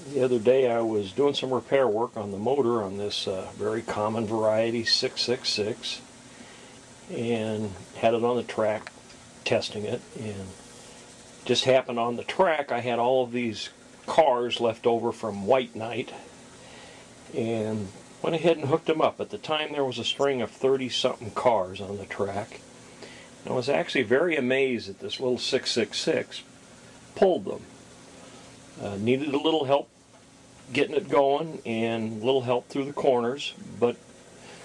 The other day I was doing some repair work on the motor on this very common variety 666 and had it on the track testing it, and just happened on the track I had all of these cars left over from White Night and went ahead and hooked them up. At the time there was a string of 30-something cars on the track. And I was actually very amazed that this little 666 pulled them. Needed a little help getting it going and a little help through the corners, but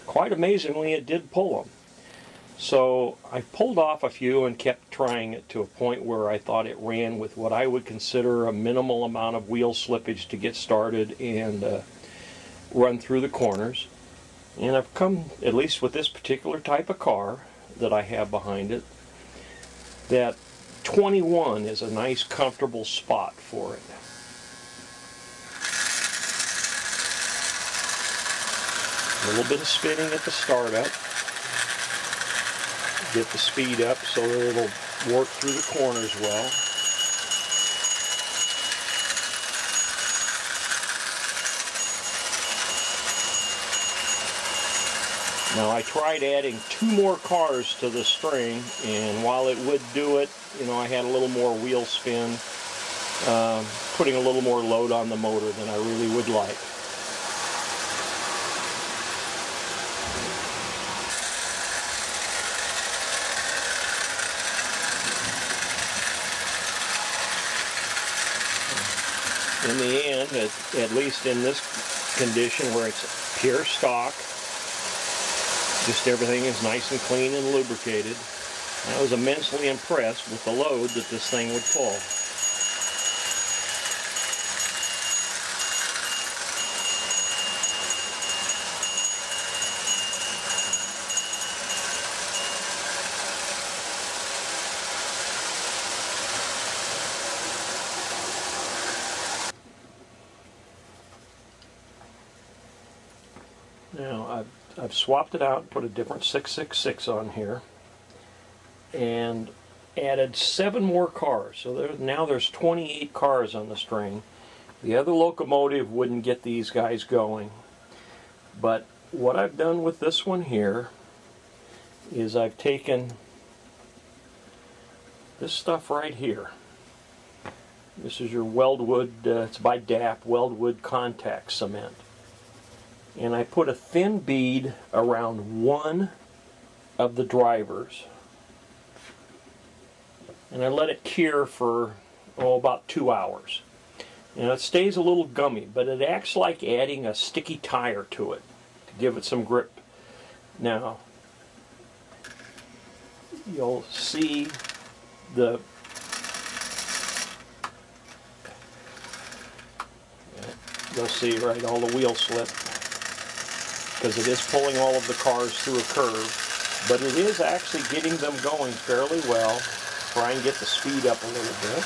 quite amazingly it did pull them. So I pulled off a few and kept trying it to a point where I thought it ran with what I would consider a minimal amount of wheel slippage to get started and run through the corners. And I've come, at least with this particular type of car that I have behind it, that 21 is a nice comfortable spot for it. A little bit of spinning at the startup. Get the speed up so that it'll work through the corners well. Now I tried adding 2 more cars to the string, and while it would do it, you know, I had a little more wheel spin, putting a little more load on the motor than I really would like. In the end, at least in this condition where it's pure stock, just everything is nice and clean and lubricated, I was immensely impressed with the load that this thing would pull. Now I've swapped it out, put a different 666 on here, and added 7 more cars. So now there's 28 cars on the string. The other locomotive wouldn't get these guys going. But what I've done with this one here is I've taken this stuff right here. This is your Weldwood, it's by DAP, Weldwood contact cement. And I put a thin bead around one of the drivers, and I let it cure for about 2 hours. And it stays a little gummy, but it acts like adding a sticky tire to it to give it some grip. Now you'll see right, all the wheel slip, because it is pulling all of the cars through a curve, but it is actually getting them going fairly well. Try and get the speed up a little bit.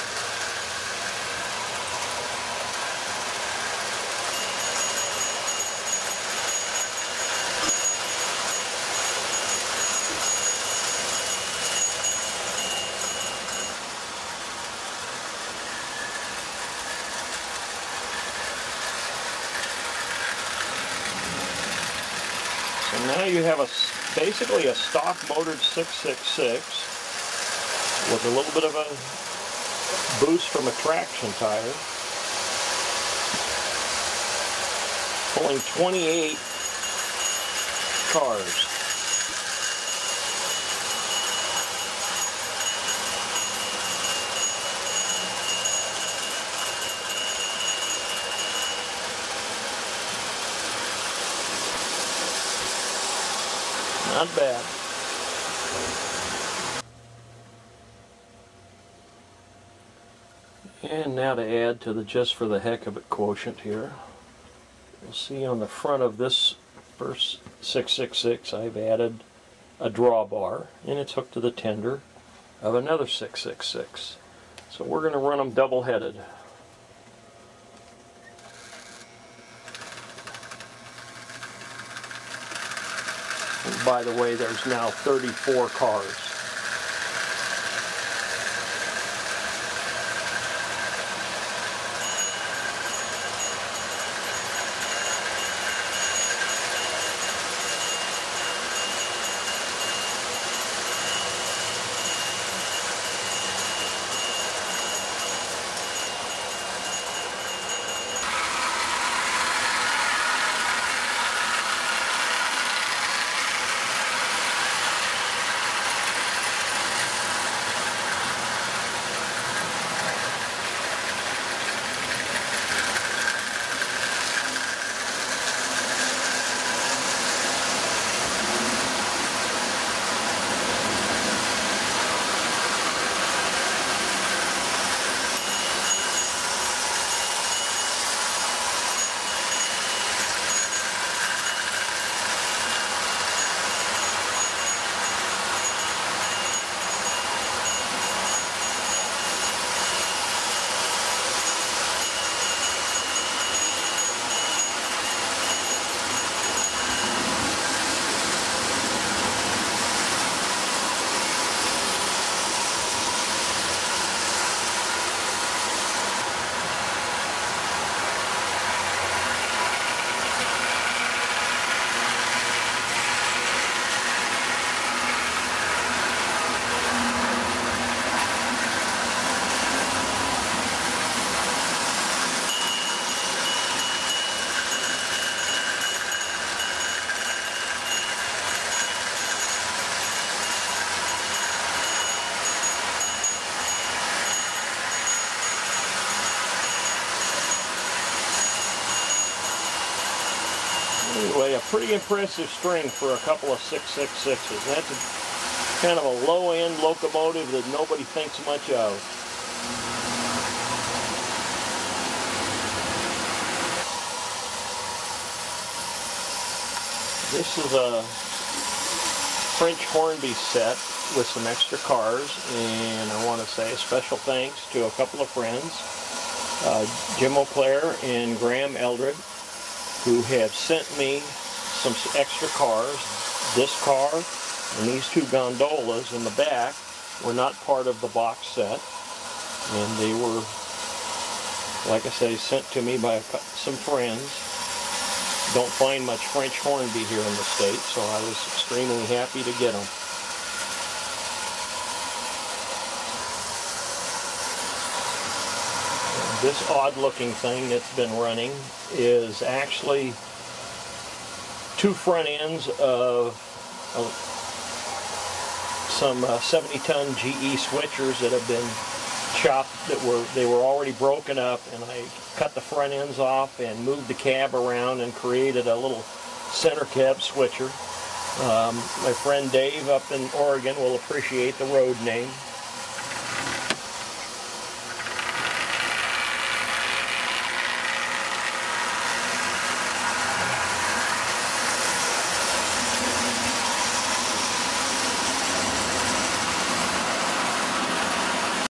So now you have basically a stock motored 666 with a little bit of a boost from a traction tire, pulling 28 cars. Not bad. And now to add to the just for the heck of it quotient here, you'll see on the front of this first 666 I've added a drawbar, and it's hooked to the tender of another 666. So we're going to run them double-headed. And by the way, there's now 34 cars. Anyway, a pretty impressive string for a couple of 666s. That's kind of a low-end locomotive that nobody thinks much of. This is a French Hornby set with some extra cars, and I want to say a special thanks to a couple of friends, Jim O'Clair and Graham Eldred, who have sent me some extra cars. This car and these two gondolas in the back were not part of the box set, and they were, like I say, sent to me by some friends. Don't find much French Hornby here in the States, so I was extremely happy to get them. This odd-looking thing that's been running is actually two front ends of some 70-ton GE switchers that have been chopped. They were already broken up, and I cut the front ends off and moved the cab around and created a little center cab switcher. My friend Dave up in Oregon will appreciate the road name.